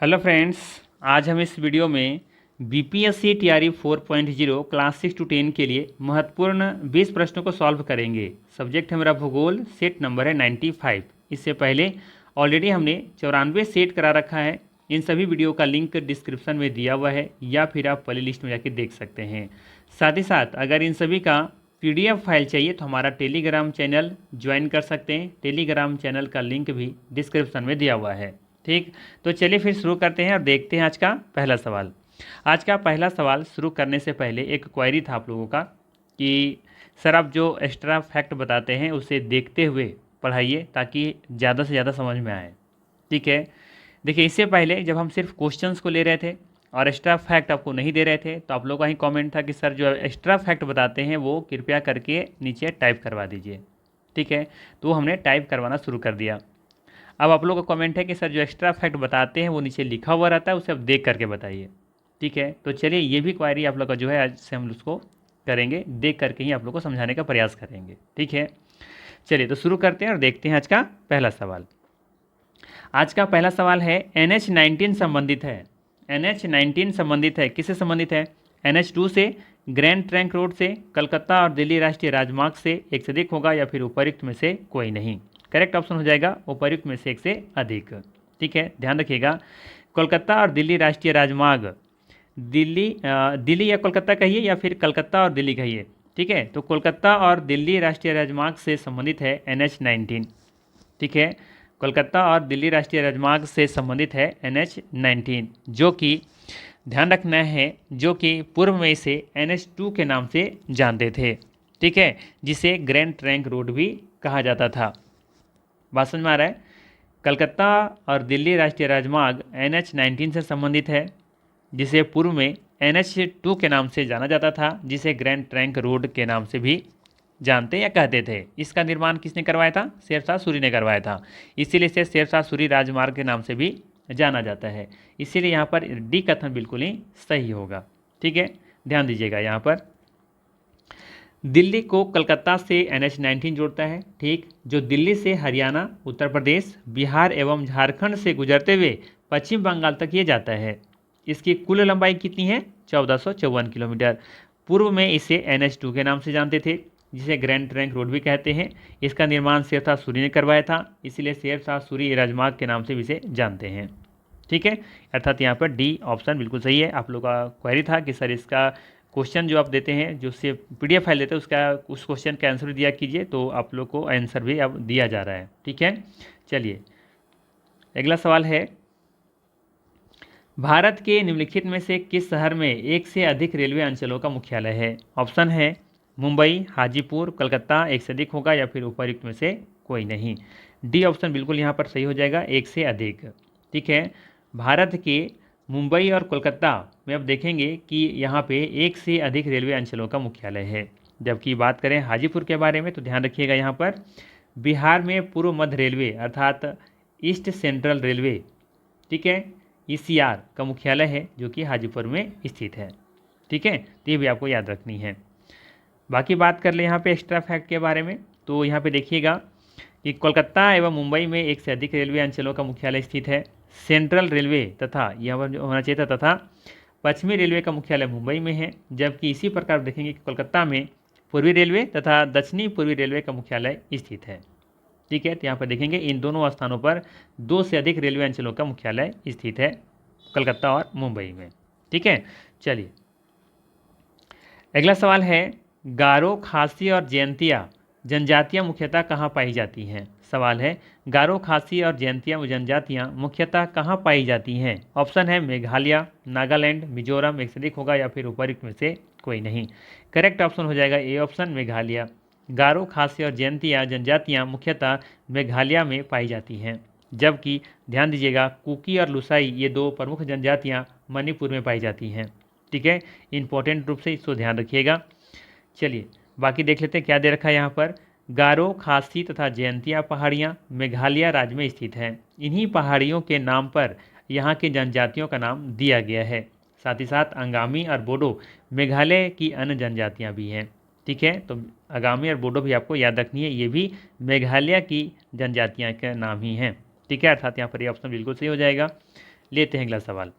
Hello friends, आज हम इस वीडियो में बीपीएससी टीआरई 4.0 क्लास 6 to 10 के लिए महत्वपूर्ण 20 प्रश्नों को सॉल्व करेंगे। सब्जेक्ट है मेरा भूगोल, सेट नंबर है 95। इससे पहले ऑलरेडी हमने 94 सेट करा रखा है। इन सभी वीडियो का लिंक डिस्क्रिप्शन में दिया हुआ है या फिर आप प्ले लिस्ट में जाके देख सकते हैं। साथ ही साथ अगर इन सभी का PDF फाइल चाहिए तो हमारा टेलीग्राम चैनल ज्वाइन कर सकते हैं। टेलीग्राम चैनल का लिंक भी डिस्क्रिप्शन में दिया हुआ है। ठीक, तो चलिए फिर शुरू करते हैं और देखते हैं आज का पहला सवाल। आज का पहला सवाल शुरू करने से पहले एक क्वेरी था आप लोगों का कि सर आप जो एक्स्ट्रा फैक्ट बताते हैं उसे देखते हुए पढ़ाइए ताकि ज़्यादा से ज़्यादा समझ में आए। ठीक है, देखिए इससे पहले जब हम सिर्फ क्वेश्चंस को ले रहे थे और एक्स्ट्रा फैक्ट आपको नहीं दे रहे थे तो आप लोगों का ही कमेंट था कि सर जो एक्स्ट्रा फैक्ट बताते हैं वो कृपया करके नीचे टाइप करवा दीजिए। ठीक है, तो हमने टाइप करवाना शुरू कर दिया। अब आप लोगों का कमेंट है कि सर जो एक्स्ट्रा फैक्ट बताते हैं वो नीचे लिखा हुआ रहता है, उसे आप देख करके बताइए। ठीक है, तो चलिए ये भी क्वारी आप लोग का जो है आज से हम उसको करेंगे, देख करके ही आप लोग को समझाने का प्रयास करेंगे। ठीक है, चलिए तो शुरू करते हैं और देखते हैं आज का पहला सवाल। आज का पहला सवाल है NH-19 संबंधित है। NH-19 संबंधित है, किससे संबंधित है? NH-2 से, ग्रैंड ट्रंक रोड से, कलकत्ता और दिल्ली राष्ट्रीय राजमार्ग से, एक से अधिक होगा या फिर उपर्युक्त में से कोई नहीं। करेक्ट ऑप्शन हो जाएगा उपर्युक्त में से एक से अधिक। ठीक है, ध्यान रखिएगा, कोलकाता और दिल्ली राष्ट्रीय राजमार्ग, दिल्ली या कोलकाता कहिए या फिर कलकत्ता और दिल्ली कहिए। ठीक है, तो कोलकाता और दिल्ली राष्ट्रीय राजमार्ग से संबंधित है NH-19। ठीक है, कोलकाता और दिल्ली राष्ट्रीय राजमार्ग से संबंधित है NH-19, जो कि ध्यान रखना है, जो कि पूर्व में इसे NH-2 के नाम से जानते थे। ठीक है, जिसे ग्रैंड ट्रंक रोड भी कहा जाता था। बात समझ में आ रहा है? कलकत्ता और दिल्ली राष्ट्रीय राजमार्ग NH-19 से संबंधित है, जिसे पूर्व में NH-2 के नाम से जाना जाता था, जिसे ग्रैंड ट्रंक रोड के नाम से भी जानते या कहते थे। इसका निर्माण किसने करवाया था? शेरशाह सूरी ने करवाया था, इसीलिए इसे शेरशाह सूरी राजमार्ग के नाम से भी जाना जाता है। इसीलिए यहाँ पर डी कथन बिल्कुल ही सही होगा। ठीक है, ध्यान दीजिएगा, यहाँ पर दिल्ली को कलकत्ता से NH-19 जोड़ता है। ठीक, जो दिल्ली से हरियाणा, उत्तर प्रदेश, बिहार एवं झारखंड से गुजरते हुए पश्चिम बंगाल तक ये जाता है। इसकी कुल लंबाई कितनी है? 1454 किलोमीटर। पूर्व में इसे NH-2 के नाम से जानते थे, जिसे ग्रैंड ट्रंक रोड भी कहते हैं। इसका निर्माण शेरशाह सूरी ने करवाया था, इसीलिए शेरशाह सूरी राजमार्ग के नाम से भी इसे जानते हैं। ठीक है, अर्थात यहाँ पर डी ऑप्शन बिल्कुल सही है। आप लोग का क्वेरी था कि सर इसका क्वेश्चन जो आप देते हैं, जो से PDF फाइल देते हैं, उसका उस क्वेश्चन का आंसर भी दिया कीजिए, तो आप लोग को आंसर भी अब दिया जा रहा है। ठीक है, चलिए अगला सवाल है, भारत के निम्नलिखित में से किस शहर में एक से अधिक रेलवे अंचलों का मुख्यालय है? ऑप्शन है मुंबई, हाजीपुर, कलकत्ता, एक से अधिक होगा या फिर उपर्युक्त में से कोई नहीं। डी ऑप्शन बिल्कुल यहाँ पर सही हो जाएगा, एक से अधिक। ठीक है, भारत के मुंबई और कोलकाता में अब देखेंगे कि यहाँ पे एक से अधिक रेलवे अंचलों का मुख्यालय है। जबकि बात करें हाजीपुर के बारे में तो ध्यान रखिएगा, यहाँ पर बिहार में पूर्व मध्य रेलवे अर्थात ईस्ट सेंट्रल रेलवे, ठीक है, ECR का मुख्यालय है, जो कि हाजीपुर में स्थित है। ठीक है, तो ये भी आपको याद रखनी है। बाकी बात कर ले यहाँ पे एक्स्ट्रा फैक्ट के बारे में, तो यहाँ पे देखिएगा कि कोलकाता एवं मुंबई में एक से अधिक रेलवे अंचलों का मुख्यालय स्थित है। सेंट्रल रेलवे तथा यह होना चाहिए था, तथा पश्चिमी रेलवे का मुख्यालय मुंबई में है। जबकि इसी प्रकार देखेंगे कि कोलकाता में पूर्वी रेलवे तथा दक्षिणी पूर्वी रेलवे का मुख्यालय स्थित है। ठीक है, तो यहाँ पर देखेंगे इन दोनों स्थानों पर 2 से अधिक रेलवे अंचलों का मुख्यालय स्थित है, कलकत्ता और मुंबई में। ठीक है, चलिए अगला सवाल है, गारो, खासी और जयंतिया जनजातियाँ मुख्यतः कहाँ पाई जाती हैं? सवाल है, गारो, खासी और जयंतिया जनजातियाँ मुख्यतः कहाँ पाई जाती हैं? ऑप्शन है मेघालय, नागालैंड, मिजोरम, एक से अधिक होगा या फिर उपर्युक्त में से कोई नहीं। करेक्ट ऑप्शन हो जाएगा ए ऑप्शन, मेघालय। गारो, खासी और जयंतिया जनजातियाँ मुख्यतः मेघालय में पाई जाती हैं। जबकि ध्यान दीजिएगा, कुकी और लुसाई ये 2 प्रमुख जनजातियाँ मणिपुर में पाई जाती हैं। ठीक है, इंपॉर्टेंट रूप से इसको ध्यान रखिएगा। चलिए बाकी देख लेते हैं क्या दे रखा है यहाँ पर। गारो, खासी तथा जयंतिया पहाड़ियाँ मेघालय राज्य में स्थित हैं। इन्हीं पहाड़ियों के नाम पर यहाँ की जनजातियों का नाम दिया गया है। साथ ही साथ अंगामी और बोडो मेघालय की अन्य जनजातियाँ भी हैं। ठीक है, तो अंगामी और बोडो भी आपको याद रखनी है, ये भी मेघालय की जनजातियाँ के नाम ही हैं। ठीक है, अर्थात यहाँ पर ये ऑप्शन बिल्कुल सही हो जाएगा। लेते हैं अगला सवाल।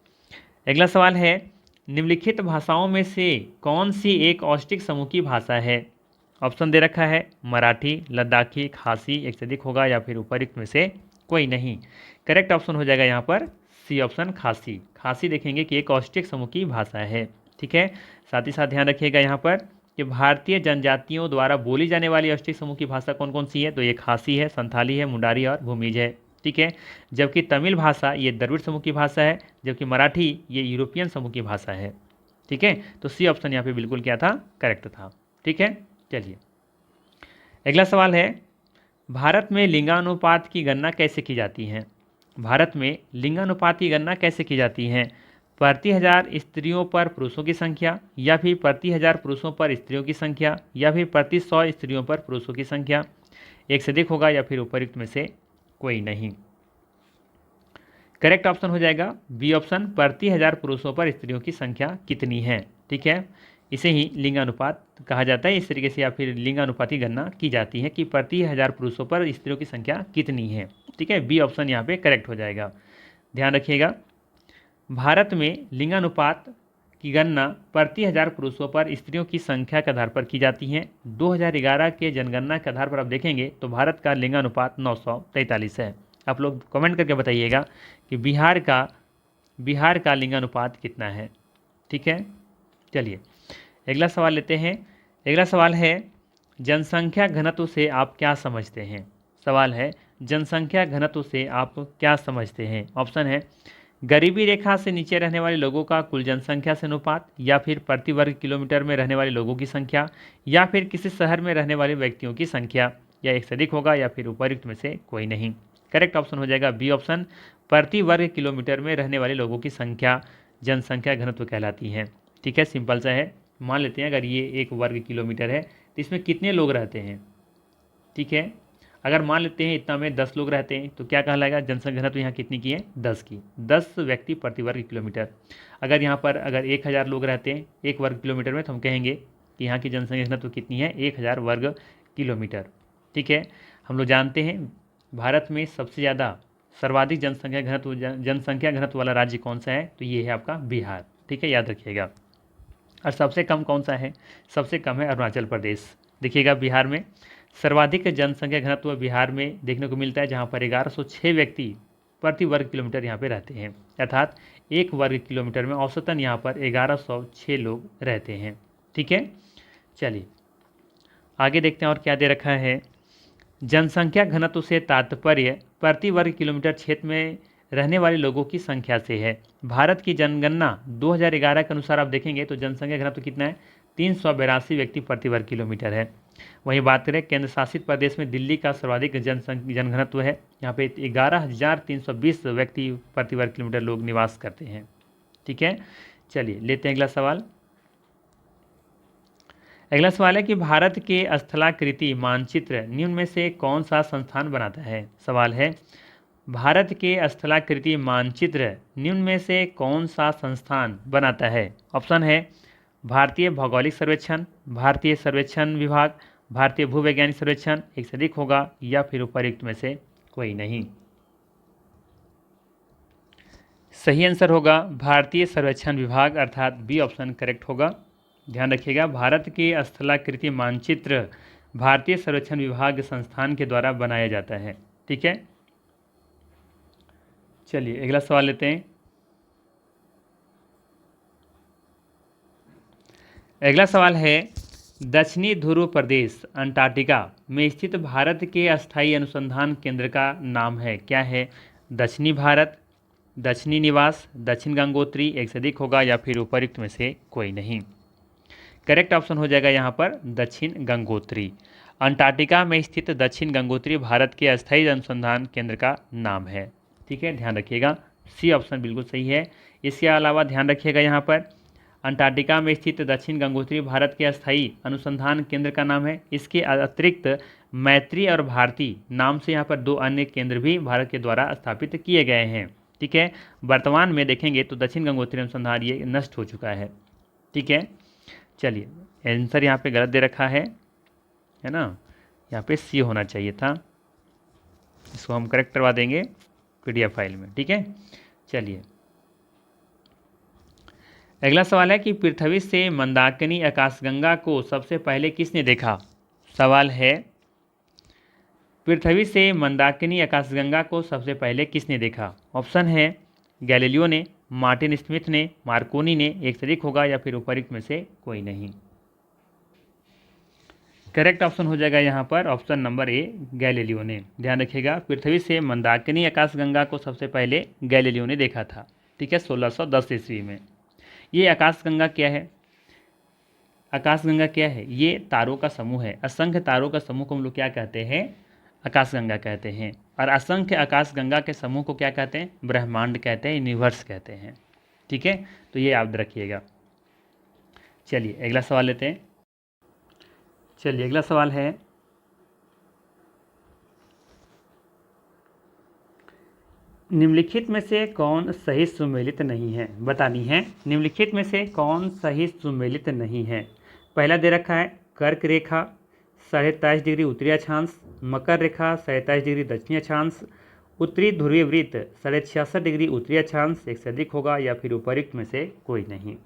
अगला सवाल है, निम्नलिखित भाषाओं में से कौन सी एक औष्टिक समूह की भाषा है? ऑप्शन दे रखा है मराठी, लद्दाखी, खासी, एक से अधिक होगा या फिर उपयुक्त में से कोई नहीं। करेक्ट ऑप्शन हो जाएगा यहाँ पर सी ऑप्शन, खासी। खासी देखेंगे कि एक औष्टिक समूह की भाषा है। ठीक है, साथ ही साथ ध्यान रखिएगा यहाँ पर कि भारतीय जनजातियों द्वारा बोली जाने वाली औष्टिक समूह की भाषा कौन कौन सी है, तो ये खासी है, संथाली है, मुंडारी और भूमिज है। ठीक है, जबकि तमिल भाषा ये द्रविड़ समूह की भाषा है, जबकि मराठी ये यूरोपियन समूह की भाषा है। ठीक है, तो सी ऑप्शन यहाँ पे बिल्कुल क्या था, करेक्ट था। ठीक है, चलिए अगला सवाल है, भारत में लिंगानुपात की गणना कैसे की जाती है? भारत में लिंगानुपात की गणना कैसे की जाती है? प्रति हजार स्त्रियों पर पुरुषों की संख्या, या फिर प्रति हजार पुरुषों पर स्त्रियों की संख्या, या फिर प्रति 100 स्त्रियों पर पुरुषों की संख्या, एक से अधिक होगा या फिर उपयुक्त में से कोई नहीं। करेक्ट ऑप्शन हो जाएगा बी ऑप्शन, प्रति हजार पुरुषों पर स्त्रियों की संख्या कितनी है। ठीक है, इसे ही लिंगानुपात कहा जाता है। इस तरीके से या फिर लिंगानुपात की गणना की जाती है कि प्रति हजार पुरुषों पर स्त्रियों की संख्या कितनी है। ठीक है, बी ऑप्शन यहाँ पे करेक्ट हो जाएगा। ध्यान रखिएगा, भारत में लिंगानुपात की गणना प्रति हजार पुरुषों पर स्त्रियों की संख्या के आधार पर की जाती है। 2011 के जनगणना के आधार पर आप देखेंगे तो भारत का लिंगानुपात 943 है। आप लोग कमेंट करके बताइएगा कि बिहार का लिंगानुपात कितना है। ठीक है, चलिए अगला सवाल लेते हैं। अगला सवाल है, जनसंख्या घनत्व से आप क्या समझते हैं? सवाल है, जनसंख्या घनत्व से आप क्या समझते हैं? ऑप्शन है गरीबी रेखा से नीचे रहने वाले लोगों का कुल जनसंख्या से अनुपात, या फिर प्रति वर्ग किलोमीटर में रहने वाले लोगों की संख्या, या फिर किसी शहर में रहने वाले व्यक्तियों की संख्या, या एक से अधिक होगा या फिर उपयुक्त में से कोई नहीं। करेक्ट ऑप्शन हो जाएगा बी ऑप्शन, प्रति वर्ग किलोमीटर में रहने वाले लोगों की संख्या जनसंख्या घनत्व कहलाती है। ठीक है, सिंपल सा है। मान लेते हैं अगर ये 1 वर्ग किलोमीटर है तो इसमें कितने लोग रहते हैं। ठीक है, अगर मान लेते हैं इतना में 10 लोग रहते हैं तो क्या कहलाएगा, जनसंख्या घनत्व यहाँ कितनी की है, 10 की, 10 व्यक्ति प्रति वर्ग किलोमीटर। अगर यहाँ पर अगर 1000 लोग रहते हैं 1 वर्ग किलोमीटर में तो हम कहेंगे कि यहाँ की जनसंख्या घनत्व कितनी है, 1000 वर्ग किलोमीटर। ठीक है, हम लोग जानते हैं भारत में सबसे ज़्यादा सर्वाधिक जनसंख्या घनत्व वाला राज्य कौन सा है, तो ये है आपका बिहार। ठीक है, याद रखिएगा। और सबसे कम कौन सा है, सबसे कम है अरुणाचल प्रदेश। देखिएगा बिहार में सर्वाधिक जनसंख्या घनत्व बिहार में देखने को मिलता है, जहाँ पर 1106 व्यक्ति प्रति वर्ग किलोमीटर यहाँ पे रहते हैं, अर्थात 1 वर्ग किलोमीटर में औसतन यहाँ पर 1106 लोग रहते हैं। ठीक है, चलिए आगे देखते हैं और क्या दे रखा है। जनसंख्या घनत्व से तात्पर्य प्रति वर्ग किलोमीटर क्षेत्र में रहने वाले लोगों की संख्या से है। भारत की जनगणना 2011 के अनुसार आप देखेंगे तो जनसंख्या घनत्व कितना है, 382 व्यक्ति प्रति वर्ग किलोमीटर है। वहीं बात करें केंद्र शासित प्रदेश में दिल्ली का सर्वाधिक जनघनत्व है, यहाँ पे 11,320 व्यक्ति प्रति वर्ग किलोमीटर लोग निवास करते हैं। ठीक है, चलिए लेते हैं अगला सवाल। अगला सवाल है कि भारत के स्थलाकृति मानचित्र निम्न में से कौन सा संस्थान बनाता है। सवाल है, भारत के स्थलाकृति मानचित्र निम्न में से कौन सा संस्थान बनाता है। ऑप्शन है भारतीय भौगोलिक सर्वेक्षण, भारतीय सर्वेक्षण विभाग, भारतीय भूवैज्ञानिक सर्वेक्षण, एक से अधिक होगा या फिर उपयुक्त में से कोई नहीं। सही आंसर होगा भारतीय सर्वेक्षण विभाग, अर्थात बी ऑप्शन करेक्ट होगा। ध्यान रखिएगा, भारत के स्थलाकृति मानचित्र भारतीय सर्वेक्षण विभाग संस्थान के द्वारा बनाया जाता है। ठीक है, चलिए अगला सवाल लेते हैं। अगला सवाल है, दक्षिणी ध्रुव प्रदेश अंटार्कटिका में स्थित भारत के अस्थायी अनुसंधान केंद्र का नाम है, क्या है। दक्षिणी भारत, दक्षिणी निवास, दक्षिण गंगोत्री, एक से अधिक होगा या फिर उपयुक्त में से कोई नहीं। करेक्ट ऑप्शन हो जाएगा यहाँ पर दक्षिण गंगोत्री। अंटार्कटिका में स्थित दक्षिण गंगोत्री भारत के अस्थायी अनुसंधान केंद्र का नाम है। ठीक है, ध्यान रखिएगा, सी ऑप्शन बिल्कुल सही है। इसके अलावा ध्यान रखिएगा यहाँ पर अंटार्कटिका में स्थित दक्षिण गंगोत्री भारत के अस्थायी अनुसंधान केंद्र का नाम है। इसके अतिरिक्त मैत्री और भारती नाम से यहाँ पर 2 अन्य केंद्र भी भारत के द्वारा स्थापित किए गए हैं। ठीक है, वर्तमान में देखेंगे तो दक्षिण गंगोत्री अनुसंधान ये नष्ट हो चुका है। ठीक है, चलिए आंसर यहाँ पे गलत दे रखा है ना, यहाँ पे सी होना चाहिए था। इसको हम करेक्ट करवा देंगे PDF फाइल में। ठीक है, चलिए अगला सवाल है कि पृथ्वी से मंदाकिनी आकाशगंगा को सबसे पहले किसने देखा। सवाल है पृथ्वी से मंदाकिनी आकाशगंगा को सबसे पहले किसने देखा। ऑप्शन है गैलीलियो ने, मार्टिन स्मिथ ने, मार्कोनी ने, एक से अधिक होगा या फिर उपयुक्त में से कोई नहीं। करेक्ट ऑप्शन हो जाएगा यहाँ पर ऑप्शन नंबर ए गैलीलियो ने। ध्यान रखिएगा पृथ्वी से मंदाकिनी आकाशगंगा को सबसे पहले गैलीलियो ने देखा था। ठीक है, 1610 ईस्वी में। ये आकाशगंगा क्या है। आकाशगंगा क्या है, ये तारों का समूह है। असंख्य तारों का समूह को हम लोग क्या कहते हैं, आकाशगंगा कहते हैं। और असंख्य आकाशगंगा के समूह को क्या कहते हैं, ब्रह्मांड कहते हैं, यूनिवर्स कहते हैं। ठीक है, तो ये याद रखिएगा। चलिए अगला सवाल लेते हैं। चलिए अगला सवाल है निम्नलिखित में से कौन सही सुमेलित नहीं है, बतानी है। निम्नलिखित में से कौन सही सुमेलित नहीं है। पहला दे रखा है कर्क रेखा 23.5 डिग्री उत्तरी अक्षांश, मकर रेखा 27 डिग्री दक्षिणी अक्षांश, उत्तरी ध्रुवीय वृत्त 66.5 डिग्री उत्तरी अक्षांश, एक से अधिक होगा या फिर उपयुक्त में से कोई नहीं।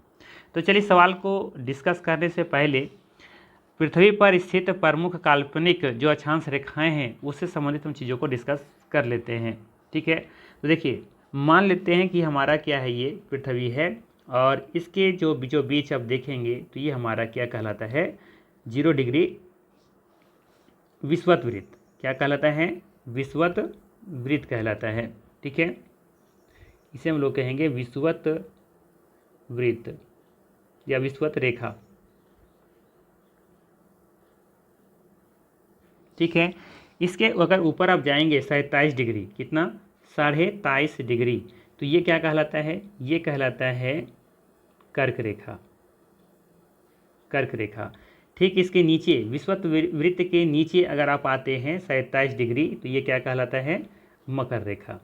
तो चलिए सवाल को डिस्कस करने से पहले पृथ्वी पर स्थित प्रमुख काल्पनिक जो अक्षांश रेखाएं हैं उससे संबंधित हम चीज़ों को डिस्कस कर लेते हैं। ठीक है, तो देखिए मान लेते हैं कि हमारा क्या है, ये पृथ्वी है और इसके जो बीच आप देखेंगे तो ये हमारा क्या कहलाता है, 0 डिग्री विषुवत वृत्त। क्या कहलाता है, विषुवत वृत्त कहलाता है। ठीक है, इसे हम लोग कहेंगे विषुवत वृत्त या विषुवत रेखा। ठीक है, इसके अगर ऊपर आप जाएंगे 27 डिग्री, कितना 23.5 डिग्री, तो ये क्या कहलाता है, ये कहलाता है कर्क रेखा। कर्क रेखा। ठीक इसके नीचे विषुवत वृत्त के नीचे अगर आप आते हैं 27 डिग्री, तो ये क्या कहलाता है, मकर रेखा।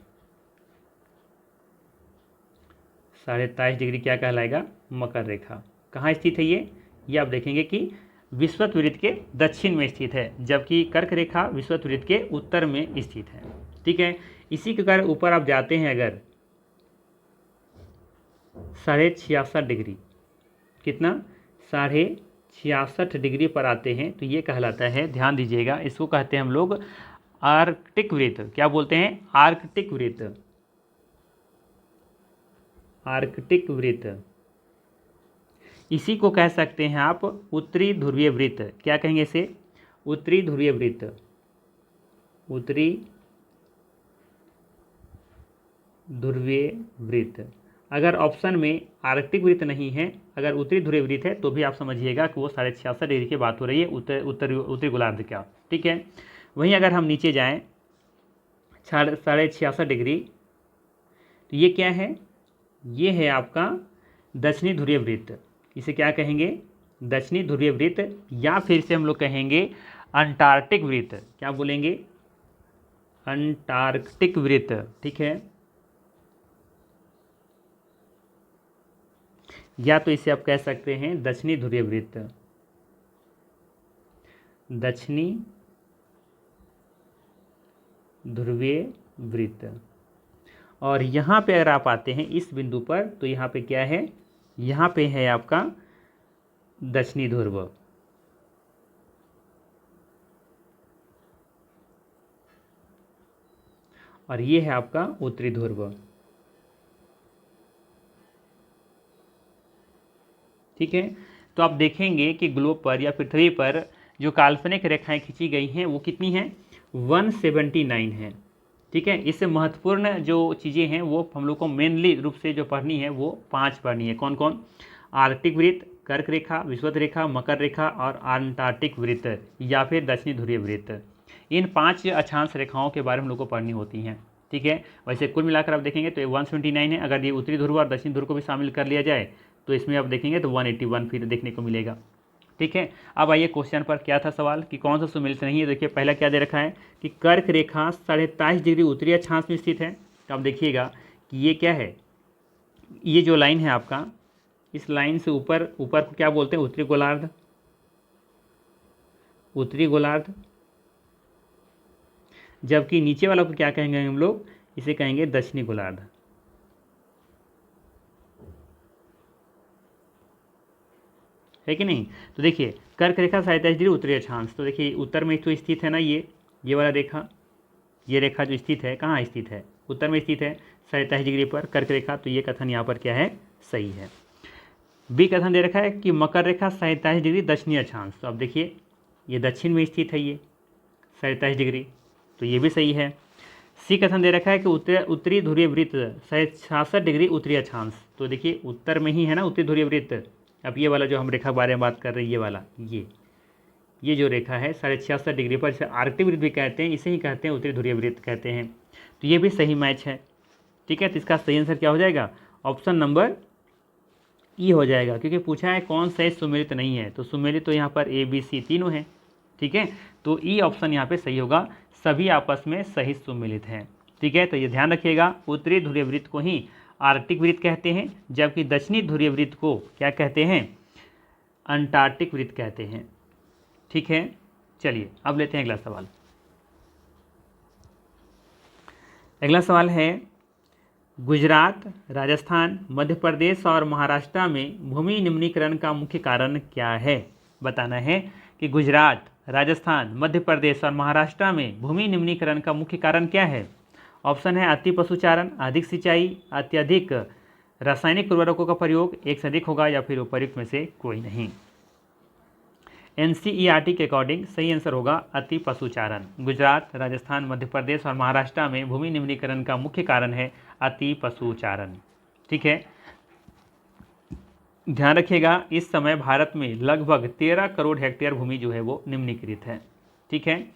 23.5 डिग्री क्या कहलाएगा, मकर रेखा। कहाँ स्थित है ये आप देखेंगे कि विषुवत वृत्त के दक्षिण में स्थित है, जबकि कर्क रेखा विषुवत वृत्त के उत्तर में स्थित है। ठीक है, इसी के कारण ऊपर आप जाते हैं अगर 66.5 डिग्री, कितना 66.5 डिग्री पर आते हैं, तो ये कहलाता है, ध्यान दीजिएगा, इसको कहते हैं हम लोग आर्कटिक वृत्त। क्या बोलते हैं, आर्कटिक वृत्त। आर्कटिक वृत्त, इसी को कह सकते हैं आप उत्तरी ध्रुवीय वृत्त। क्या कहेंगे इसे, उत्तरी ध्रुवीय वृत्त। उत्तरी ध्रुवीय वृत्त। अगर ऑप्शन में आर्कटिक वृत्त नहीं है, अगर उत्तरी ध्रुवीय वृत्त है, तो भी आप समझिएगा कि वो 66.5 डिग्री की बात हो रही है, उत्तरी गोलार्ध का। ठीक है, वहीं अगर हम नीचे जाएं 66.5 डिग्री, तो ये क्या है, ये है आपका दक्षिणी ध्रुवीय वृत्त। इसे क्या कहेंगे, दक्षिणी ध्रुवीय वृत्त, या फिर से हम लोग कहेंगे अंटार्कटिक वृत्त। क्या बोलेंगे, अंटार्कटिक वृत्त। ठीक है, या तो इसे आप कह सकते हैं दक्षिणी ध्रुवीय वृत्त। दक्षिणी ध्रुवीय वृत्त। और यहाँ पे अगर आप आते हैं इस बिंदु पर, तो यहाँ पे क्या है, यहाँ पे है आपका दक्षिणी ध्रुव। और ये है आपका उत्तरी ध्रुव। ठीक है, तो आप देखेंगे कि ग्लोब पर या पृथ्वी पर जो काल्पनिक रेखाएं खींची गई हैं वो कितनी हैं, 179 हैं। ठीक है, इससे महत्वपूर्ण जो चीज़ें हैं वो हम लोग को मेनली रूप से जो पढ़नी है वो 5 पढ़नी है। कौन कौन, आर्कटिक वृत्त, कर्क रेखा, विषुवत रेखा, मकर रेखा और अंटार्कटिक वृत्त या फिर दक्षिणी ध्रुवीय वृत्त। इन 5 अक्षांश रेखाओं के बारे में हम लोग को पढ़नी होती हैं। ठीक है, वैसे कुल मिलाकर आप देखेंगे तो 179 है। अगर ये उत्तरी ध्रुव और दक्षिणी ध्रुव को भी शामिल कर लिया जाए तो इसमें आप देखेंगे तो 181 फिर देखने को मिलेगा। ठीक है, अब आइए क्वेश्चन पर क्या था सवाल कि कौन सा सुमेलित नहीं है। देखिए पहला क्या दे रखा है कि कर्क रेखा 23.5 डिग्री उत्तरी अक्षांश में स्थित है। तो आप देखिएगा कि ये क्या है, ये जो लाइन है आपका, इस लाइन से ऊपर ऊपर को क्या बोलते हैं, उत्तरी गोलार्ध। उत्तरी गोलार्ध। जबकि नीचे वाला को क्या कहेंगे हम लोग, इसे कहेंगे दक्षिणी गोलार्ध। है कि नहीं। तो देखिए कर्क रेखा 27 डिग्री उत्तरी अक्षांश, तो देखिए उत्तर में तो स्थित है ना ये वाला रेखा, ये रेखा जो स्थित है कहाँ स्थित है, उत्तर में स्थित है 27 डिग्री पर कर्क रेखा, तो ये कथन यहाँ पर क्या है, सही है। बी कथन दे रखा है कि मकर रेखा 27 डिग्री दक्षिणी अक्षांश, तो अब देखिए ये दक्षिण में स्थित है ये 27 डिग्री, तो ये भी सही है। सी कथन दे रखा है कि उत्तरी ध्रुवीय वृत्त 66 डिग्री उत्तरी अक्षांश, तो देखिए उत्तर में ही है ना उत्तरी ध्रुवीय वृत्त। अब ये वाला जो हम रेखा बारे में बात कर रहे हैं, ये वाला ये जो रेखा है 66 डिग्री पर, इसे आर्कटिक वृत्त भी कहते हैं, इसे ही कहते हैं उत्तरी ध्रुवीय वृत्त कहते हैं, तो ये भी सही मैच है। ठीक है, तो इसका सही आंसर क्या हो जाएगा, ऑप्शन नंबर ई हो जाएगा, क्योंकि पूछा है कौन सा सुमेलित नहीं है, तो सुमेलित तो यहाँ पर ए बी सी तीनों है। ठीक है, तो ई ऑप्शन यहाँ पे सही होगा, सभी आपस में सही सुमेलित हैं। ठीक है, तो ये ध्यान रखिएगा, उत्तरी ध्रुवीय वृत्त को ही आर्कटिक वृत्त कहते हैं, जबकि दक्षिणी ध्रुवीय वृत्त को क्या कहते हैं, अंटार्कटिक वृत्त कहते हैं। ठीक है, चलिए अब लेते हैं अगला सवाल। अगला सवाल है, गुजरात, राजस्थान, मध्य प्रदेश और महाराष्ट्र में भूमि निम्नीकरण का मुख्य कारण क्या है। बताना है कि गुजरात, राजस्थान, मध्य प्रदेश और महाराष्ट्र में भूमि निम्नीकरण का मुख्य कारण क्या है। ऑप्शन है अति पशुचारण, अधिक सिंचाई, अत्यधिक रासायनिक उर्वरकों का प्रयोग, एक से अधिक होगा, या फिर उपर्युक्त में से कोई नहीं। NCERT के अकॉर्डिंग सही आंसर होगा अति पशुचारण। गुजरात, राजस्थान, मध्य प्रदेश और महाराष्ट्र में भूमि निम्नीकरण का मुख्य कारण है अति पशुचारण। ठीक है, ध्यान रखिएगा, इस समय भारत में लगभग 13 करोड़ हेक्टेयर भूमि जो है वो निम्नीकृत है। ठीक है,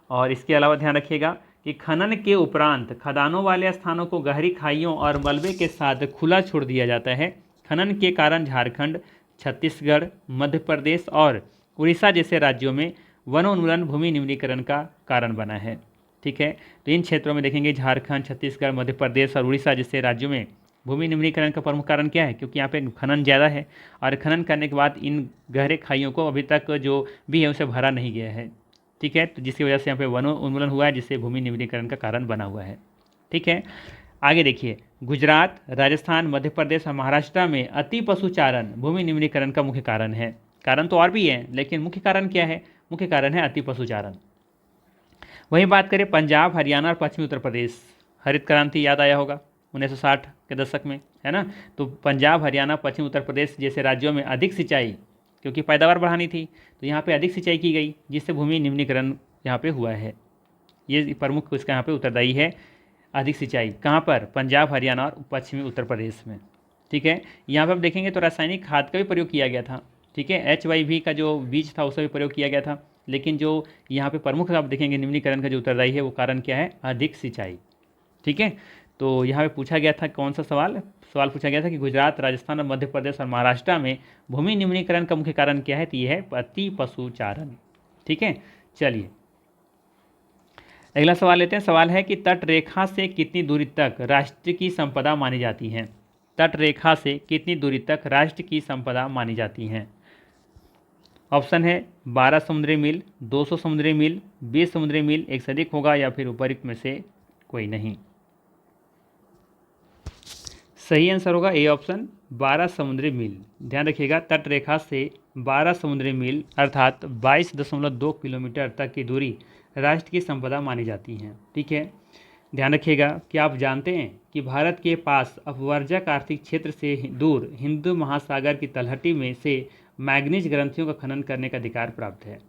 और इसके अलावा ध्यान रखिएगा कि खनन के उपरांत खदानों वाले स्थानों को गहरी खाइयों और मलबे के साथ खुला छोड़ दिया जाता है। खनन के कारण झारखंड, छत्तीसगढ़, मध्य प्रदेश और उड़ीसा जैसे राज्यों में वनोन्मूलन भूमि निम्नीकरण का कारण बना है। ठीक है, तो इन क्षेत्रों में देखेंगे झारखंड, छत्तीसगढ़, मध्य प्रदेश और उड़ीसा जैसे राज्यों में भूमि निम्नीकरण का प्रमुख कारण क्या है, क्योंकि यहाँ पे खनन ज़्यादा है और खनन करने के बाद इन गहरे खाइयों को अभी तक जो भी है उसे भरा नहीं गया है। ठीक है, तो जिसकी वजह से यहाँ पे वनोन्मूलन हुआ है, जिससे भूमि निम्नीकरण का कारण बना हुआ है। ठीक है, आगे देखिए, गुजरात, राजस्थान, मध्य प्रदेश और महाराष्ट्र में अति पशुचारण भूमि निम्नीकरण का मुख्य कारण है। कारण तो और भी है, लेकिन मुख्य कारण क्या है, मुख्य कारण है अति पशुचारण। वहीं बात करें पंजाब, हरियाणा और पश्चिमी उत्तर प्रदेश, हरित क्रांति याद आया होगा 1960 के दशक में, है ना। तो पंजाब, हरियाणा, पश्चिमी उत्तर प्रदेश जैसे राज्यों में अधिक सिंचाई, क्योंकि पैदावार बढ़ानी थी, तो यहाँ पे अधिक सिंचाई की गई, जिससे भूमि निम्नीकरण यहाँ पे हुआ है। ये प्रमुख इसका यहाँ पे उत्तरदायी है, अधिक सिंचाई कहाँ पर, पंजाब, हरियाणा और पश्चिमी उत्तर प्रदेश में। ठीक है, यहाँ पर आप देखेंगे तो रासायनिक खाद का भी प्रयोग किया गया था। ठीक है, HYV का जो बीज था उसका भी प्रयोग किया गया था, लेकिन जो यहाँ पे प्रमुख आप देखेंगे निम्नीकरण का जो उत्तरदायी है वो कारण क्या है, अधिक सिंचाई। ठीक है, तो यहाँ पे पूछा गया था कौन सा सवाल पूछा गया था कि गुजरात, राजस्थान और मध्य प्रदेश और महाराष्ट्र में भूमि निम्नीकरण का मुख्य कारण क्या है, तो यह है अति पशुचारण। ठीक है, चलिए अगला सवाल लेते हैं। सवाल है कि तट रेखा से कितनी दूरी तक राष्ट्र की संपदा मानी जाती है। तट रेखा से कितनी दूरी तक राष्ट्र की संपदा मानी जाती है। ऑप्शन है 12 समुद्री मील, 200 समुद्री मील, 20 समुद्री मील, एक से अधिक होगा, या फिर उपर्युक्त में से कोई नहीं। सही आंसर होगा ए ऑप्शन 12 समुद्री मील। ध्यान रखिएगा, तट रेखा से 12 समुद्री मील अर्थात 22.2 किलोमीटर तक की दूरी राष्ट्र की संपदा मानी जाती है। ठीक है, ध्यान रखिएगा कि आप जानते हैं कि भारत के पास अपवर्जक आर्थिक क्षेत्र से दूर हिंद महासागर की तलहटी में से मैग्नीज ग्रंथियों का खनन करने का अधिकार प्राप्त है।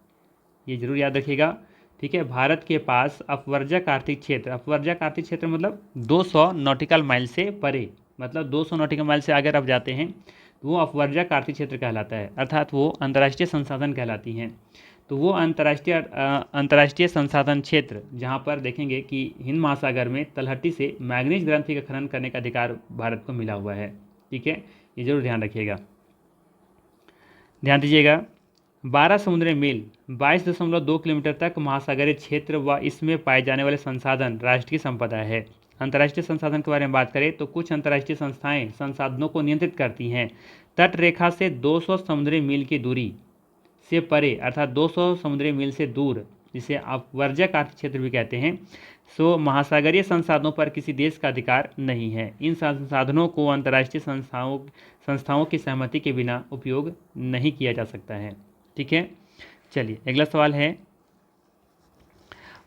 ये जरूर याद रखिएगा। ठीक है, भारत के पास अपवर्जक आर्थिक क्षेत्र मतलब 200 नॉटिकल माइल से परे, मतलब 200 नॉटिकल माइल से अगर आप जाते हैं तो वो अपवर्जक आर्थिक क्षेत्र कहलाता है, अर्थात वो अंतर्राष्ट्रीय संसाधन कहलाती हैं। तो वो अंतर्राष्ट्रीय संसाधन क्षेत्र जहाँ पर देखेंगे कि हिंद महासागर में तलहटी से मैग्नीज ग्रंथि का खनन करने का अधिकार भारत को मिला हुआ है। ठीक है, ये जरूर ध्यान रखिएगा। ध्यान दीजिएगा, 12 समुद्री मील 22.2 किलोमीटर तक महासागरीय क्षेत्र व इसमें पाए जाने वाले संसाधन राष्ट्र की संपदा है। अंतर्राष्ट्रीय संसाधन के बारे में बात करें तो कुछ अंतर्राष्ट्रीय संस्थाएं संसाधनों को नियंत्रित करती हैं। तट रेखा से 200 समुद्री मील की दूरी से परे अर्थात 200 समुद्री मील से दूर, जिसे अपवर्जक आर्थिक क्षेत्र भी कहते हैं, सो महासागरीय संसाधनों पर किसी देश का अधिकार नहीं है। इन संसाधनों को अंतर्राष्ट्रीय संस्थाओं की सहमति के बिना उपयोग नहीं किया जा सकता है। ठीक है, चलिए अगला सवाल है,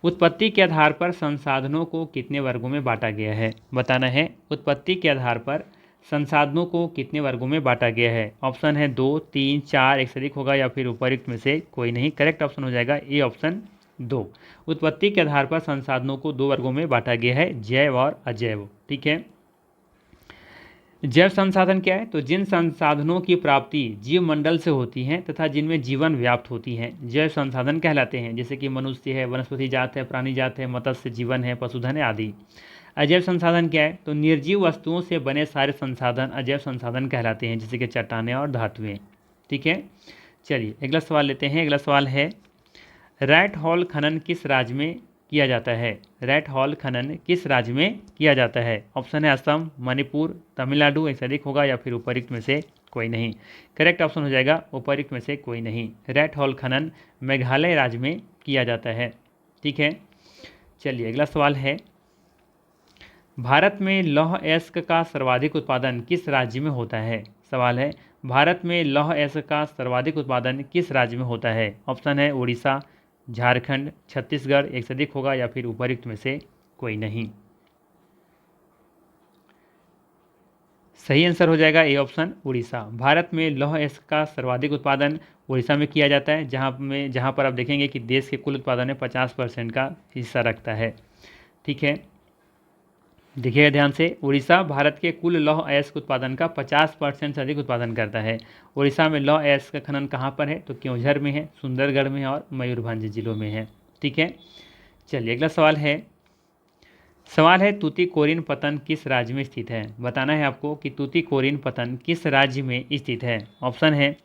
उत्पत्ति के आधार पर संसाधनों को कितने वर्गों में बांटा गया है? बताना है, उत्पत्ति के आधार पर संसाधनों को कितने वर्गों में बांटा गया है? ऑप्शन है 2, 3, 4, एक से अधिक होगा या फिर उपयुक्त में से कोई नहीं। करेक्ट ऑप्शन हो जाएगा ए ऑप्शन 2। उत्पत्ति के आधार पर संसाधनों को 2 वर्गों में बांटा गया है, जैव और अजैव। ठीक है, जैव संसाधन क्या है? तो जिन संसाधनों की प्राप्ति जीव मंडल से होती है तथा जिनमें जीवन व्याप्त होती है, जैव संसाधन कहलाते हैं। जैसे कि मनुष्य है, वनस्पति जात है, प्राणी जात है, मत्स्य जीवन है, पशुधन है आदि। अजैव संसाधन क्या है? तो निर्जीव वस्तुओं से बने सारे संसाधन अजैव संसाधन कहलाते हैं, जैसे कि चट्टानें और धातुएं। ठीक है, चलिए अगला सवाल लेते हैं। अगला सवाल है, रैट हॉल खनन किस राज्य में किया जाता है? रैट हॉल खनन किस राज्य में किया जाता है? ऑप्शन है असम, मणिपुर, तमिलनाडु, एक से अधिक होगा या फिर उपयुक्त में से कोई नहीं। करेक्ट ऑप्शन हो जाएगा उपयुक्त में से कोई नहीं। रैट हॉल खनन मेघालय राज्य में किया जाता है। ठीक है, चलिए अगला सवाल है, भारत में लौह अयस्क का सर्वाधिक उत्पादन किस राज्य में होता है? सवाल है, भारत में लौह अयस्क का सर्वाधिक उत्पादन किस राज्य में होता है? ऑप्शन है उड़ीसा, झारखंड, छत्तीसगढ़, एक से अधिक होगा या फिर उपयुक्त में से कोई नहीं। सही आंसर हो जाएगा ए ऑप्शन उड़ीसा। भारत में लौह अयस्क का सर्वाधिक उत्पादन उड़ीसा में किया जाता है, जहाँ पर आप देखेंगे कि देश के कुल उत्पादन में 50% का हिस्सा रखता है। ठीक है, देखिएगा ध्यान से, उड़ीसा भारत के कुल लौह अयस्क उत्पादन का 50% से अधिक उत्पादन करता है। उड़ीसा में लौह अयस्क का खनन कहाँ पर है? तो क्योंझर में है, सुंदरगढ़ में है और मयूरभंज जिलों में है। ठीक है, चलिए अगला सवाल है तूतीकोरिन पत्तन किस राज्य में स्थित है? बताना है आपको कि तूतीकोरिन पत्तन किस राज्य में स्थित है। ऑप्शन है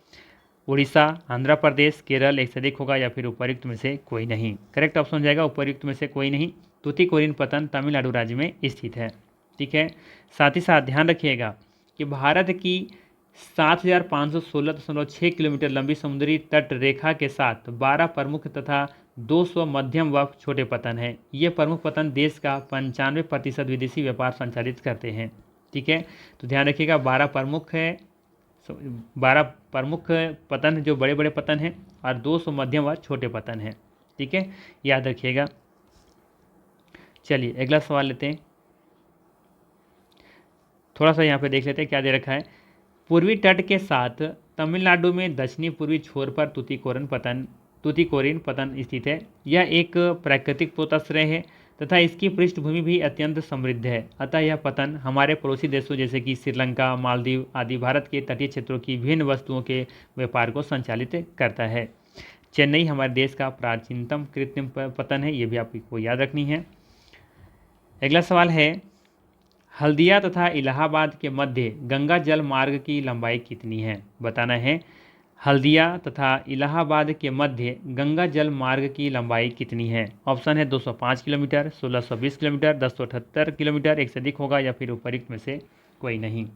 उड़ीसा, आंध्र प्रदेश, केरल, एक से अधिक होगा या फिर उपयुक्त में से कोई नहीं। करेक्ट ऑप्शन हो जाएगा उपयुक्त में से कोई नहीं। तूतीकोरिन पत्तन तमिलनाडु राज्य में स्थित है। ठीक है, साथ ही साथ ध्यान रखिएगा कि भारत की 7,516.6 किलोमीटर लंबी समुद्री तट रेखा के साथ 12 प्रमुख तथा 200 मध्यम व छोटे पत्तन हैं। ये प्रमुख पत्तन देश का 95% विदेशी व्यापार संचालित करते हैं। ठीक है, तो ध्यान रखिएगा 12 प्रमुख पत्तन जो बड़े बड़े पत्तन हैं और 200 मध्यम व छोटे पत्तन हैं। ठीक है, याद रखिएगा। चलिए अगला सवाल लेते हैं, थोड़ा सा यहाँ पे देख लेते हैं क्या दे रखा है। पूर्वी तट के साथ तमिलनाडु में दक्षिणी पूर्वी छोर पर तूतीकोरिन पत्तन स्थित है। यह एक प्राकृतिक पोताश्रय है तथा इसकी पृष्ठभूमि भी अत्यंत समृद्ध है। अतः यह पत्तन हमारे पड़ोसी देशों जैसे कि श्रीलंका, मालदीव आदि भारत के तटीय क्षेत्रों की विभिन्न वस्तुओं के व्यापार को संचालित करता है। चेन्नई हमारे देश का प्राचीनतम कृत्रिम पत्तन है, ये भी आपको याद रखनी है। अगला सवाल है, हल्दिया तथा इलाहाबाद के मध्य गंगा जल मार्ग की लंबाई कितनी है? बताना है, हल्दिया तथा इलाहाबाद के मध्य गंगा जल मार्ग की लंबाई कितनी है? ऑप्शन है 205 किलोमीटर, 1620 किलोमीटर, 1078 किलोमीटर, एक से अधिक होगा या फिर उपयुक्त में से कोई नहीं।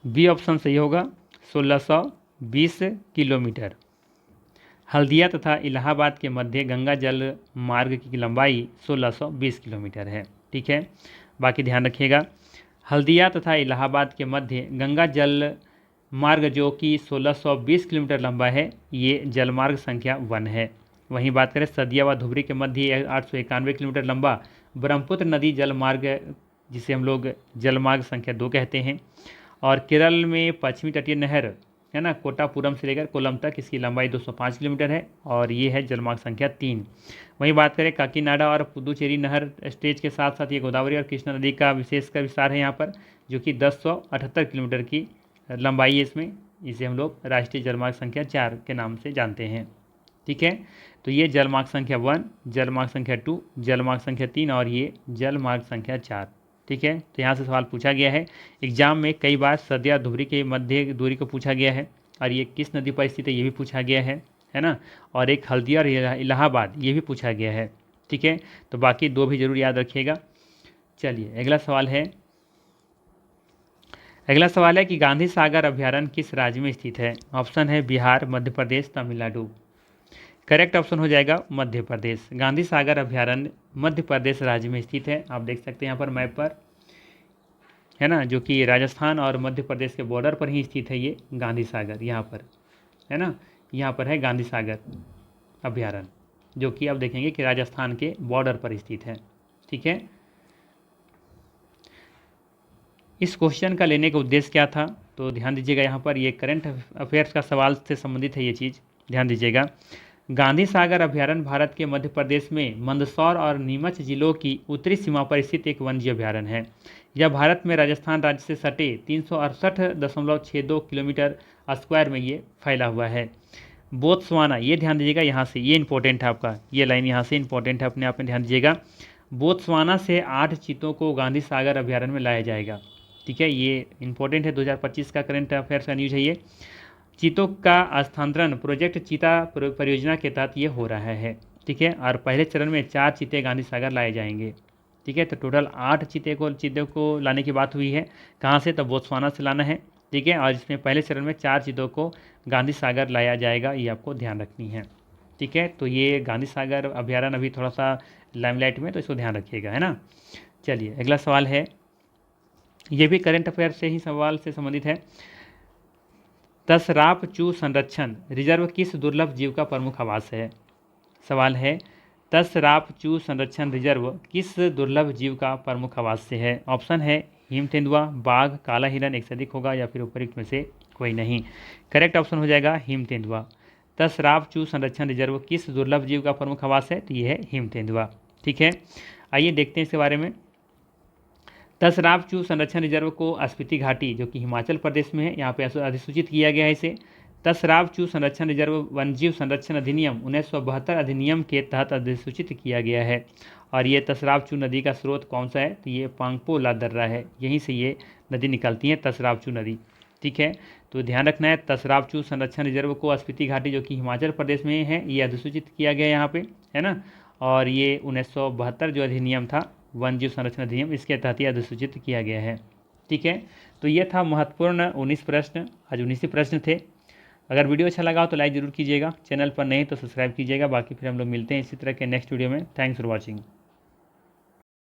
बी ऑप्शन सही होगा, 1620 किलोमीटर। हल्दिया तथा इलाहाबाद के मध्य गंगा जल मार्ग की लंबाई 1620 किलोमीटर है। ठीक है, बाकी ध्यान रखिएगा, हल्दिया तथा इलाहाबाद के मध्य गंगा जल मार्ग जो कि 1620 किलोमीटर लंबा है, ये जलमार्ग संख्या 1 है। वहीं बात करें सदिया व धुबरी के मध्य 891 किलोमीटर लंबा ब्रह्मपुत्र नदी जलमार्ग, जिसे हम लोग जलमार्ग संख्या 2 कहते हैं। और केरल में पश्चिमी तटीय नहर है ना, कोटापुरम से लेकर कोलम तक, इसकी लंबाई 205 किलोमीटर है और ये है जलमार्ग संख्या 3। वहीं बात करें काकीनाडा और पुदुचेरी नहर स्टेज के साथ साथ ये गोदावरी और कृष्णा नदी का विशेषकर विस्तार है यहाँ पर, जो कि 1078 किलोमीटर की लंबाई है इसमें। इसे हम लोग राष्ट्रीय जलमार्ग संख्या 4 के नाम से जानते हैं। ठीक है, तो ये जलमार्ग संख्या 1, जलमार्ग संख्या 2, जलमार्ग संख्या 3 और ये जलमार्ग संख्या 4। ठीक है, तो यहाँ से सवाल पूछा गया है एग्जाम में कई बार सदिया धुबरी के मध्य दूरी को पूछा गया है, और ये किस नदी पर स्थित है ये भी पूछा गया है ना, और एक हल्दिया और इलाहाबाद ये भी पूछा गया है। ठीक है, तो बाकी 2 भी जरूर याद रखिएगा। चलिए अगला सवाल है कि गांधी सागर अभ्यारण्य किस राज्य में स्थित है? ऑप्शन है बिहार, मध्य प्रदेश, तमिलनाडु। करेक्ट ऑप्शन हो जाएगा मध्य प्रदेश। गांधी सागर अभ्यारण्य मध्य प्रदेश राज्य में स्थित है। आप देख सकते हैं यहाँ पर मैप पर, है ना, जो कि राजस्थान और मध्य प्रदेश के बॉर्डर पर ही स्थित है ये गांधी सागर, यहाँ पर, है ना, यहाँ पर है गांधी सागर अभ्यारण्य, जो कि आप देखेंगे कि राजस्थान के बॉर्डर पर स्थित है। ठीक है, इस क्वेश्चन का लेने का उद्देश्य क्या था, तो ध्यान दीजिएगा, यहाँ पर ये करंट अफेयर्स का सवाल से संबंधित है ये चीज़, ध्यान दीजिएगा। गांधी सागर अभ्यारण्य भारत के मध्य प्रदेश में मंदसौर और नीमच जिलों की उत्तरी सीमा पर स्थित एक वन्यजीव अभ्यारण्य है। यह भारत में राजस्थान राज्य से सटे 368.62 किलोमीटर स्क्वायर में ये फैला हुआ है। बोत्सवाना, ये ध्यान दीजिएगा, यहाँ से ये इंपॉर्टेंट है आपका, ये लाइन यहाँ से इंपॉर्टेंट है, अपने आप में ध्यान दीजिएगा। बोत्सवाना से 8 चीतों को गांधी सागर अभ्यारण्य में लाया जाएगा। ठीक है, ये इंपॉर्टेंट है, 2025 का करंट अफेयर्स का न्यूज़ है ये। चीतों का स्थानांतरण प्रोजेक्ट चीता परियोजना के तहत ये हो रहा है। ठीक है, और पहले चरण में 4 चीते गांधी सागर लाए जाएंगे। ठीक है, तो टोटल 8 चीतों को लाने की बात हुई है। कहाँ से, तो बोत्सवाना से लाना है। ठीक है, और इसमें पहले चरण में 4 चीतों को गांधी सागर लाया जाएगा, ये आपको ध्यान रखनी है। ठीक है, तो ये गांधी सागर अभ्यारण्य अभी थोड़ा सा लाइमलाइट में, तो इसको ध्यान रखिएगा, है ना। चलिए अगला सवाल है, ये भी करंट अफेयर से ही सवाल से संबंधित है। तसराप चू संरक्षण रिजर्व किस दुर्लभ जीव का प्रमुख आवास है। सवाल है, तसराप चू संरक्षण रिजर्व किस दुर्लभ जीव का प्रमुख आवास से है। ऑप्शन है हिम तेंदुआ, बाघ, काला हिरन, एक से अधिक होगा, या फिर उपयुक्त में से कोई नहीं। करेक्ट ऑप्शन हो जाएगा हिम तेंदुआ। तसराप चू संरक्षण रिजर्व किस दुर्लभ जीव का प्रमुख आवास है, तो ये है हिम तेंदुआ। ठीक है, आइए देखते हैं इसके बारे में। तसराप चू संरक्षण रिजर्व को स्पीति घाटी, जो कि हिमाचल प्रदेश में है, यहाँ पे अधिसूचित किया गया है इसे। तसराप चू संरक्षण रिजर्व वन्यजीव संरक्षण अधिनियम 1972 अधिनियम के तहत अधिसूचित किया गया है। और ये तसराप चू नदी का स्रोत कौन सा है, तो ये पांगपो ला दर्रा है, यहीं से ये नदी निकलती है, तसराप चू नदी। ठीक है, तो ध्यान रखना है, तसराप चू संरक्षण रिजर्व को स्पीति घाटी, जो कि हिमाचल प्रदेश में है, ये अधिसूचित किया गया यहाँ पे, है ना। और ये 1972 जो अधिनियम था, वन्यजीव संरक्षण अधिनियम, इसके तहत यह अधिसूचित किया गया है। ठीक है, तो ये था महत्वपूर्ण 19 प्रश्न, आज 19 ही प्रश्न थे। अगर वीडियो अच्छा लगा हो तो लाइक ज़रूर कीजिएगा, चैनल पर नहीं तो सब्सक्राइब कीजिएगा। बाकी फिर हम लोग मिलते हैं इसी तरह के नेक्स्ट वीडियो में। Thanks for watching.